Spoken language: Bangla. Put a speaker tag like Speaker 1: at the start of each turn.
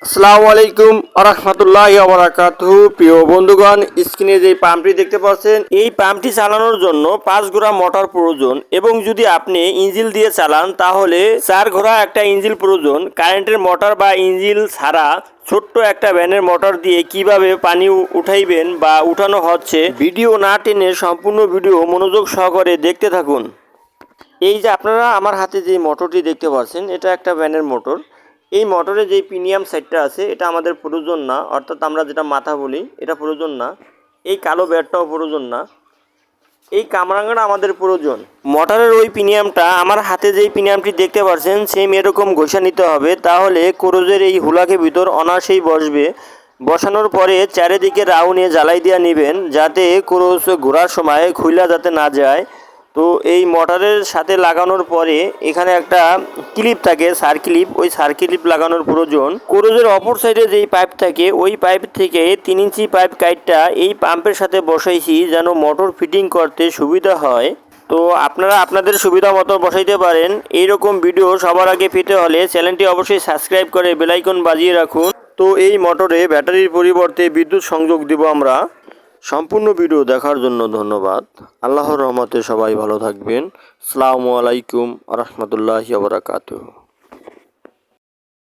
Speaker 1: আসসালামু আলাইকুম আরহামতুল্লাহি ওয়া বারাকাতুহু। প্রিয় বন্ধুগণ, স্ক্রিনে যে পাম্পটি দেখতে পাচ্ছেন, এই পাম্পটি চালানোর জন্য 5 ঘোড়া মোটর প্রয়োজন এবং যদি আপনি ইঞ্জিল দিয়ে চালান তাহলে 4 ঘোড়া একটা ইঞ্জিল প্রয়োজন। কারেন্টের মোটর বা ইঞ্জিল ছাড়া ছোট্ট একটা ভ্যানের মোটর দিয়ে কিভাবে পানি উঠাইবেন বা উঠানো হচ্ছে, ভিডিও না টেনে সম্পূর্ণ ভিডিও মনোযোগ সহকারে দেখতে থাকুন। এই যে আপনারা আমার হাতে যে মোটরটি দেখতে পাচ্ছেন, এটা একটা ভ্যানের মোটর। এই মোটরে যে প্রিমিয়াম সাইডটা আছে এটা আমাদের প্রয়োজন না, অর্থাৎ আমরা যেটা মাথা বলি এটা প্রয়োজন না। এই কালো ব্যাটটাও প্রয়োজন না, এই কামরাঙ্গাটা আমাদের প্রয়োজন। মোটরের ওই প্রিমিয়ামটা আমার হাতে যেই প্রিমিয়ামটি দেখতে পাচ্ছেন সেম এরকম ঘষা নিতে হবে, তাহলে ক্রোজের এই হুলাকে ভিতর অনায়াসেই বসবে। বসানোর পরে চারিদিকে রাউন্ডে জ্বালাই দিয়ে নেবেন যাতে ক্রোজ ঘোরার সময় খুইলা যাতে না যায়। তো এই মোটরের সাথে লাগানোর পরে এখানে একটা ক্লিপ থাকে, সার ক্লিপ, ওই সার ক্লিপ লাগানোর প্রয়োজন। ক্রোজের অপর সাইডে যেই পাইপ থাকে ওই পাইপ থেকে 3 ইঞ্চি পাইপ কাইটটা এই পাম্পের সাথে বসাইছি যেন মোটর ফিটিং করতে সুবিধা হয়। তো আপনারা আপনাদের সুবিধা মতো বসাইতে পারেন। এইরকম ভিডিও সবার আগে পেতে হলে চ্যানেলটি অবশ্যই সাবস্ক্রাইব করে বেল আইকন বাজিয়ে রাখুন। তো এই মোটরে ব্যাটারির পরিবর্তে বিদ্যুৎ সংযোগ দিব আমরা। সম্পূর্ণ ভিডিও দেখার জন্য ধন্যবাদ। আল্লাহর রহমতে সবাই ভালো থাকবেন। আসসালামু আলাইকুম আ রহমতুল্লাহি ওয়া বারাকাতুহু।